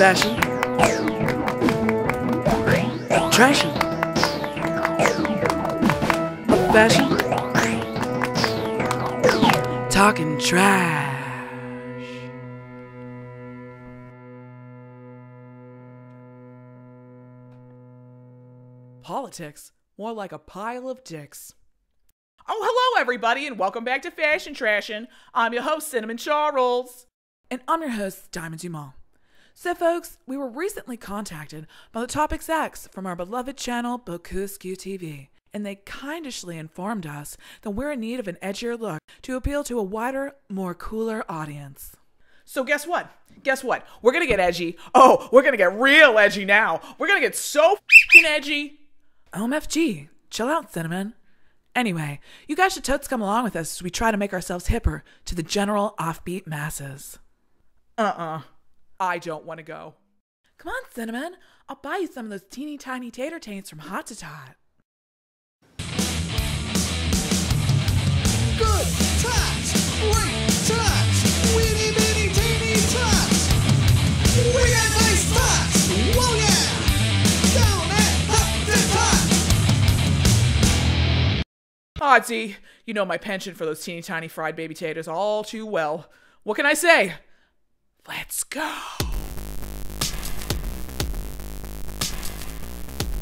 Fashion. Trashin. Fashion. Talking trash. Politics, more like a pile of dicks. Oh, hello everybody, and welcome back to Fashion Trashin'. I'm your host, Cinnamon Charles. And I'm your host, Diamond Dumont. So folks, we were recently contacted by the top execs from our beloved channel, Bocuse TV, and they kindishly informed us that we're in need of an edgier look to appeal to a wider, more cooler audience. So guess what? We're gonna get edgy. Oh, we're gonna get real edgy now. We're gonna get so f***ing edgy. OMFG, chill out, Cinnamon. Anyway, you guys should totes come along with us as we try to make ourselves hipper to the general offbeat masses. I don't want to go. Come on, Cinnamon. I'll buy you some of those teeny tiny tater taints from Hot to Tot. Good tots, great tots, weeny bitty teeny tots. We got nice tots, whoa yeah, down at Hot to Tot. Aw, Dee, you know my penchant for those teeny tiny fried baby taters all too well. What can I say? Let's go.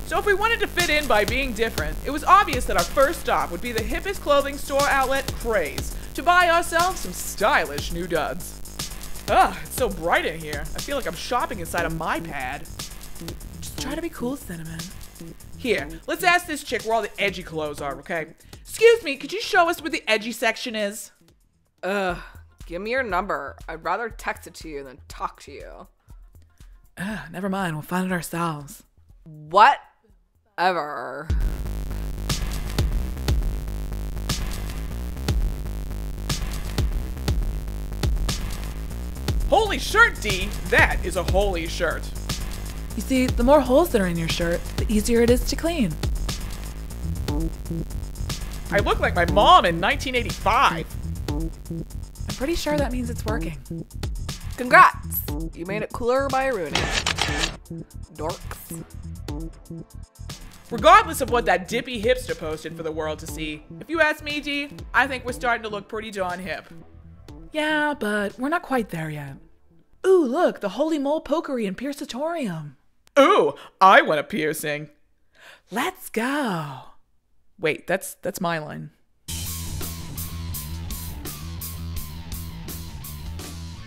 So if we wanted to fit in by being different, it was obvious that our first stop would be the hippest clothing store outlet, Craze, to buy ourselves some stylish new duds. It's so bright in here. I feel like I'm shopping inside a MyPad. Just try to be cool, Cinnamon. Here, let's ask this chick where all the edgy clothes are, okay? Excuse me, could you show us where the edgy section is? Give me your number. I'd rather text it to you than talk to you. Never mind, we'll find it ourselves. Whatever. Holy shirt, Dee! That is a holy shirt. You see, the more holes that are in your shirt, the easier it is to clean. I look like my mom in 1985. I'm pretty sure that means it's working. Congrats! You made it cooler by ruining it. Dorks. Regardless of what that dippy hipster posted for the world to see, if you ask me, Dee, I think we're starting to look pretty darn hip. Yeah, but we're not quite there yet. Ooh, look, the Holy Mole Pokery and Piercatorium. Ooh, I want a piercing. Let's go. Wait, that's my line.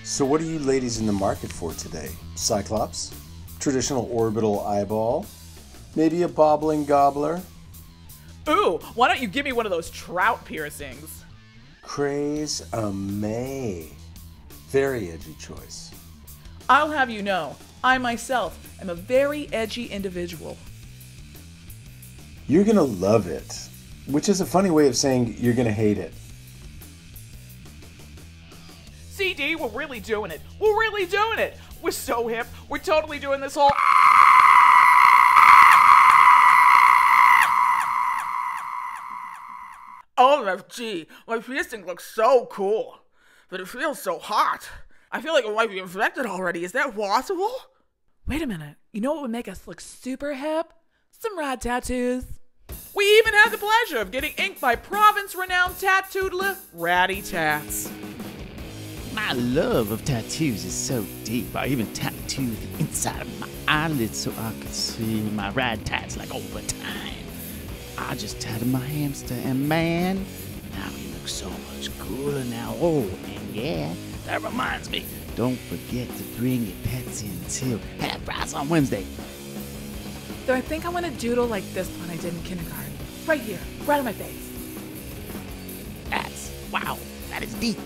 So what are you ladies in the market for today? Cyclops? Traditional orbital eyeball? Maybe a bobbling gobbler? Ooh, why don't you give me one of those trout piercings? Craze a May. Very edgy choice. I'll have you know, I myself am a very edgy individual. You're gonna love it. Which is a funny way of saying you're gonna hate it. CD, we're really doing it. We're really doing it. We're so hip. We're totally doing this whole... OMFG, my piercing looks so cool, but it feels so hot. I feel like it might be infected already. Is that possible? Wait a minute. You know what would make us look super hip? Some rad tattoos. We even had the pleasure of getting inked by province-renowned tattooedler Ratty Tats. My love of tattoos is so deep, I even tattooed the inside of my eyelids so I could see my rad tats like all the time. I just tattooed my hamster, and man, now he looks so much cooler now. Oh, and yeah, that reminds me, don't forget to bring your pets in too. Half price on Wednesday. Though I think I want to doodle like this one I did in kindergarten. Right here, right on my face. Wow, that is deep.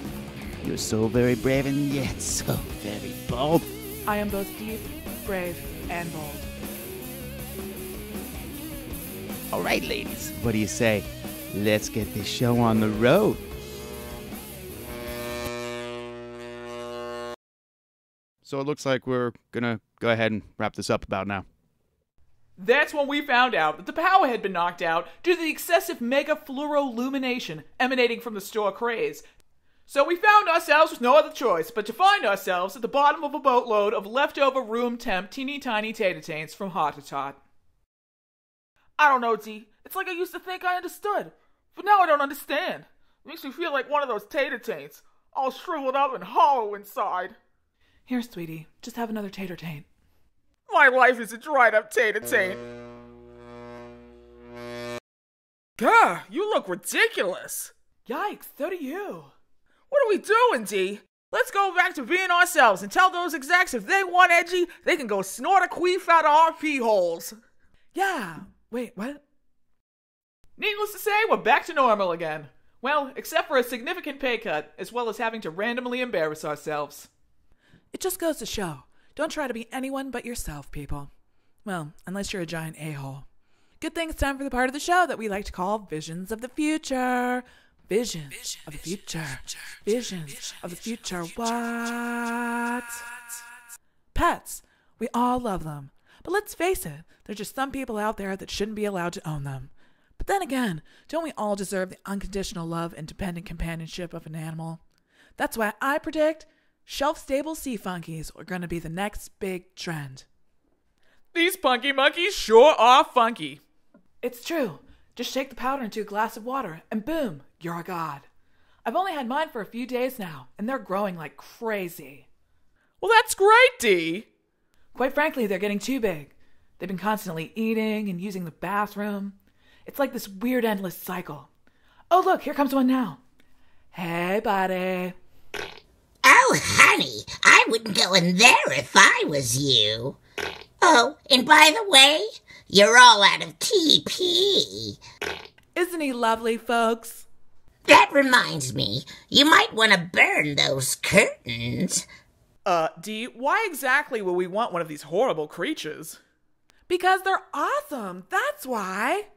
You're so very brave and yet so very bold. I am both deep, brave, and bold. All right, ladies, what do you say? Let's get this show on the road. So it looks like we're gonna go ahead and wrap this up about now. That's when we found out that the power had been knocked out due to the excessive mega fluorolumination emanating from the store Craze. So we found ourselves with no other choice but to find ourselves at the bottom of a boatload of leftover room temp teeny tiny tater taints from Heart to Tot. I don't know, D. It's like I used to think I understood, but now I don't understand. It makes me feel like one of those tater taints, all shriveled up and hollow inside. Here, sweetie, just have another tater taint. My life is a dried up tater taint. Gah, you look ridiculous. Yikes, so do you. What are we doing, D? Let's go back to being ourselves and tell those execs if they want edgy, they can go snort a queef out of our pee holes. Yeah. Wait, what? Needless to say, we're back to normal again. Well, except for a significant pay cut, as well as having to randomly embarrass ourselves. It just goes to show. Don't try to be anyone but yourself, people. Well, unless you're a giant a-hole. Good thing it's time for the part of the show that we like to call Visions of the Future. Visions of the future. Visions of the future. What? Pets. We all love them. But let's face it, there's just some people out there that shouldn't be allowed to own them. But then again, don't we all deserve the unconditional love and dependent companionship of an animal? That's why I predict shelf-stable sea funkies are going to be the next big trend. These punky monkeys sure are funky. It's true. Just shake the powder into a glass of water, and boom, you're a god. I've only had mine for a few days now, and they're growing like crazy. Well, that's great, Dee. Quite frankly, they're getting too big. They've been constantly eating and using the bathroom. It's like this weird endless cycle. Oh, look, here comes one now. Hey, buddy. Oh, honey, I wouldn't go in there if I was you. Oh, and by the way, you're all out of TP. Isn't he lovely, folks? That reminds me, you might want to burn those curtains. Dee, why exactly would we want one of these horrible creatures? Because they're awesome, that's why.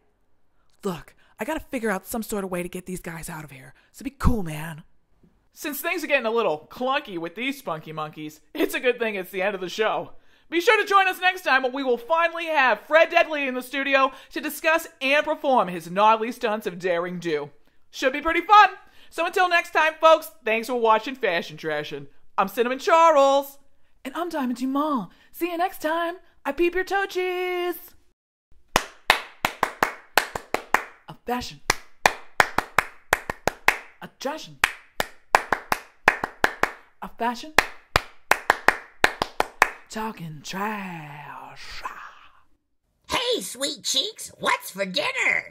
Look, I gotta figure out some sort of way to get these guys out of here, so be cool, man. Since things are getting a little clunky with these spunky monkeys, it's a good thing it's the end of the show. Be sure to join us next time when we will finally have Fred Deadly in the studio to discuss and perform his gnarly stunts of daring do. Should be pretty fun. So until next time, folks, thanks for watching Fashion Trashin'. I'm Cinnamon Charles. And I'm Diamond Dumont. See you next time. I peep your toe cheese. A fashion. A trashin'. A fashion. Talking trash. Hey, sweet cheeks, what's for dinner?